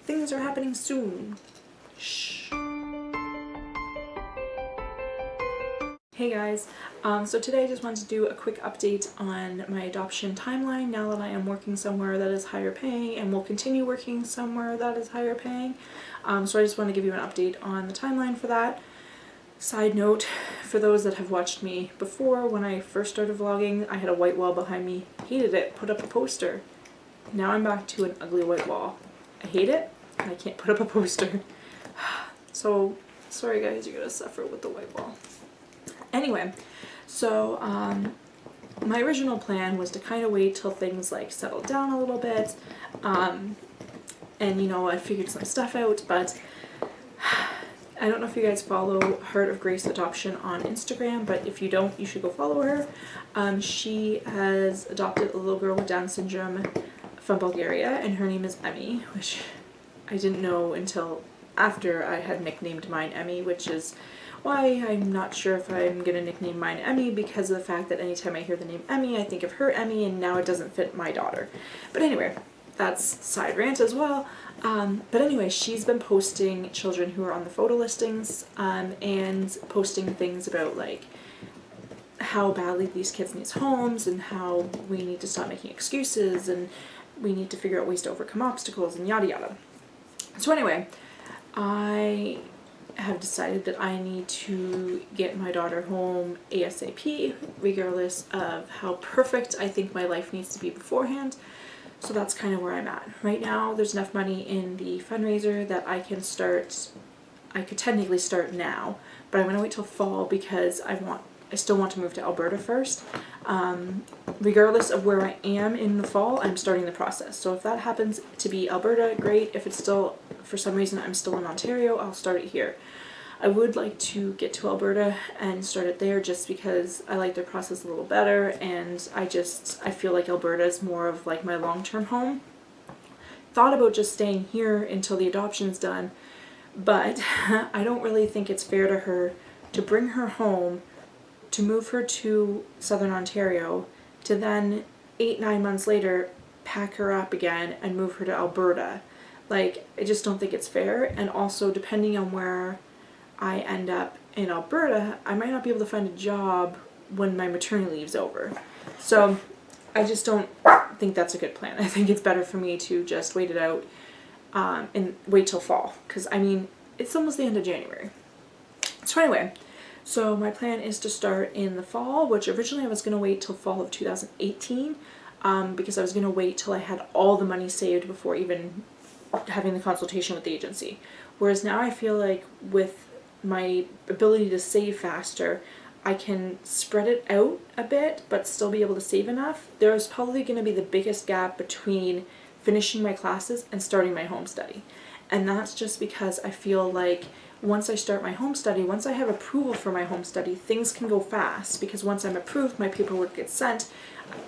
things are happening soon. Shh. Hey guys, so today I just wanted to do a quick update on my adoption timeline now that I am working somewhere that is higher paying and will continue working somewhere that is higher paying. So I just want to give you an update on the timeline for that. Side note, for those that have watched me before, when I first started vlogging, I had a white wall behind me. Hated it, put up a poster. Now I'm back to an ugly white wall. I hate it, and I can't put up a poster. So, sorry guys, you're gonna suffer with the white wall. Anyway, so my original plan was to kind of wait till things like settled down a little bit, and you know, I figured some stuff out, but I don't know if you guys follow Heart of Grace Adoption on Instagram, but if you don't, you should go follow her. She has adopted a little girl with Down syndrome from Bulgaria, and her name is Emmy, which I didn't know until after I had nicknamed mine Emmy, which is why I'm not sure if I'm going to nickname mine Emmy, because of the fact that anytime I hear the name Emmy, I think of her Emmy, and now it doesn't fit my daughter. But anyway, that's side rant as well. But anyway, she's been posting children who are on the photo listings, and posting things about like how badly these kids need homes and how we need to stop making excuses and we need to figure out ways to overcome obstacles and yada yada. So anyway, I have decided that I need to get my daughter home ASAP, regardless of how perfect I think my life needs to be beforehand. So that's kind of where I'm at. Right now, there's enough money in the fundraiser that I can start, I could technically start now, but I'm going to wait till fall because I still want to move to Alberta first. Regardless of where I am in the fall, I'm starting the process. So if that happens to be Alberta, great. If it's still, for some reason, I'm still in Ontario, I'll start it here. I would like to get to Alberta and start it there just because I like their process a little better, and I feel like Alberta is more of like my long-term home. Thought about just staying here until the adoption's done, but I don't really think it's fair to her to bring her home, to move her to Southern Ontario, to then 8-9 months later pack her up again and move her to Alberta. Like, I just don't think it's fair. And also, depending on where I end up in Alberta, I might not be able to find a job when my maternity leave's over. So I just don't think that's a good plan. I think it's better for me to just wait it out, and wait till fall, because I mean, it's almost the end of January. So anyway, so my plan is to start in the fall, which originally I was going to wait till fall of 2018, because I was going to wait till I had all the money saved before even having the consultation with the agency. Whereas now I feel like with my ability to save faster, I can spread it out a bit but still be able to save enough. There's probably going to be the biggest gap between finishing my classes and starting my home study. And that's just because I feel like once I start my home study, once I have approval for my home study, things can go fast, because once I'm approved, my paperwork gets sent,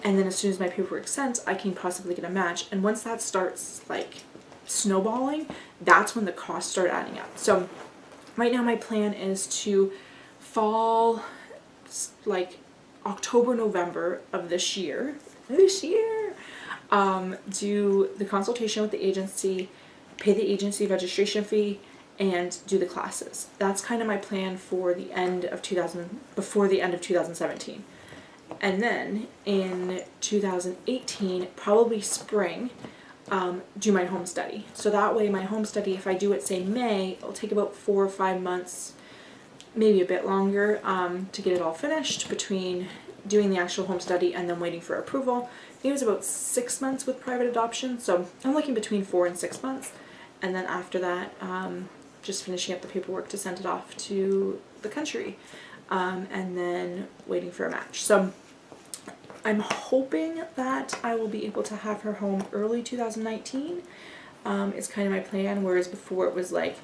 and then as soon as my paperwork's sent, I can possibly get a match. And once that starts like snowballing, that's when the costs start adding up. So right now my plan is to fall, like October, November of this year, do the consultation with the agency, pay the agency registration fee, and do the classes. That's kind of my plan for the end of before the end of 2017. And then in 2018, probably spring, do my home study. So that way my home study, if I do it say May, it'll take about 4 or 5 months, maybe a bit longer, to get it all finished between doing the actual home study and then waiting for approval. I think it was about 6 months with private adoption, so I'm looking between 4 and 6 months. And then after that, just finishing up the paperwork to send it off to the country, and then waiting for a match. So I'm hoping that I will be able to have her home early 2019. It's kind of my plan, whereas before it was like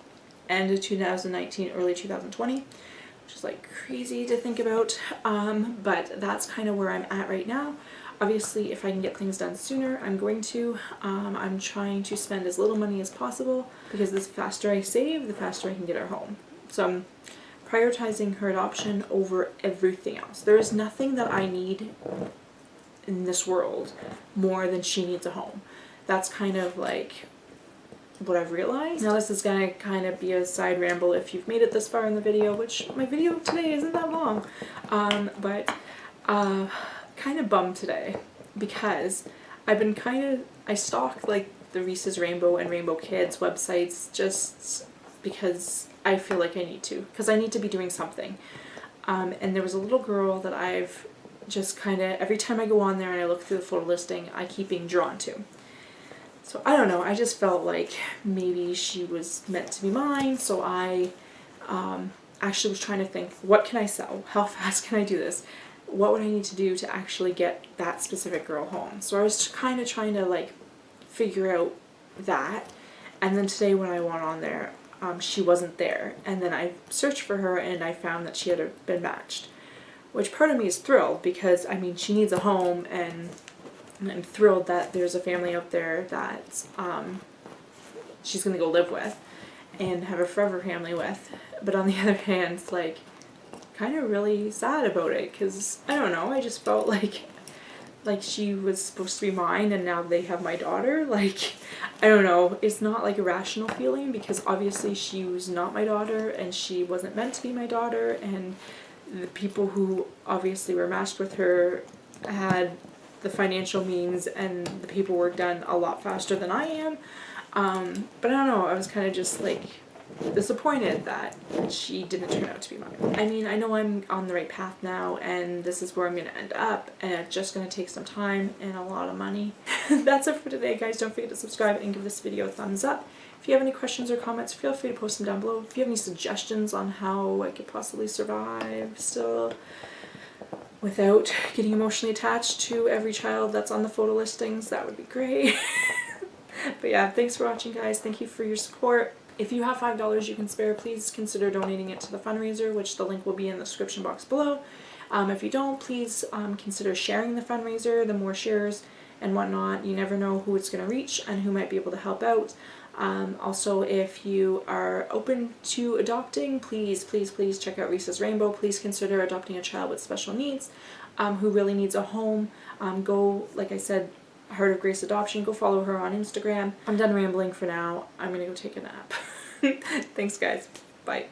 end of 2019, early 2020, which is like crazy to think about, but that's kind of where I'm at right now. Obviously, if I can get things done sooner, I'm going to. I'm trying to spend as little money as possible, because the faster I save, the faster I can get her home. So I'm prioritizing her adoption over everything else. There is nothing that I need in this world more than she needs a home. That's kind of like what I've realized. Now this is gonna kind of be a side ramble if you've made it this far in the video, which my video today isn't that long, but kind of bummed today because I've been I stalk like the Reese's Rainbow and Rainbow Kids websites just because I feel like I need to, because I need to be doing something. And there was a little girl that I've just kind of, every time I go on there and I look through the photo listing, I keep being drawn to. So I don't know, I just felt like maybe she was meant to be mine, so I actually was trying to think, what can I sell? How fast can I do this? What would I need to do to actually get that specific girl home? So I was kind of trying to like figure out that, and then today when I went on there, she wasn't there, and then I searched for her and I found that she had been matched, which part of me is thrilled because I mean she needs a home, and I'm thrilled that there's a family out there that she's gonna go live with and have a forever family with. But on the other hand, like kind of really sad about it because I don't know, I just felt like she was supposed to be mine and now they have my daughter. Like, I don't know, it's not like a rational feeling because obviously she was not my daughter and she wasn't meant to be my daughter, and the people who obviously were matched with her had the financial means and the paperwork done a lot faster than I am. But I don't know, I was kind of just like disappointed that she didn't turn out to be mine. I mean, I know I'm on the right path now and this is where I'm going to end up, and it's just going to take some time and a lot of money. That's it for today, guys. Don't forget to subscribe and give this video a thumbs up. If you have any questions or comments, feel free to post them down below. If you have any suggestions on how I could possibly survive still without getting emotionally attached to every child that's on the photo listings, that would be great. But yeah, thanks for watching, guys. Thank you for your support. If you have $5 you can spare, please consider donating it to the fundraiser, which the link will be in the description box below. If you don't, please consider sharing the fundraiser. The more shares and whatnot, you never know who it's going to reach and who might be able to help out. Also, if you are open to adopting, please check out Reese's Rainbow. Please consider adopting a child with special needs who really needs a home. Go, like I said, Heart of Grace Adoption. Go follow her on Instagram. I'm done rambling for now. I'm gonna go take a nap. Thanks, guys. Bye.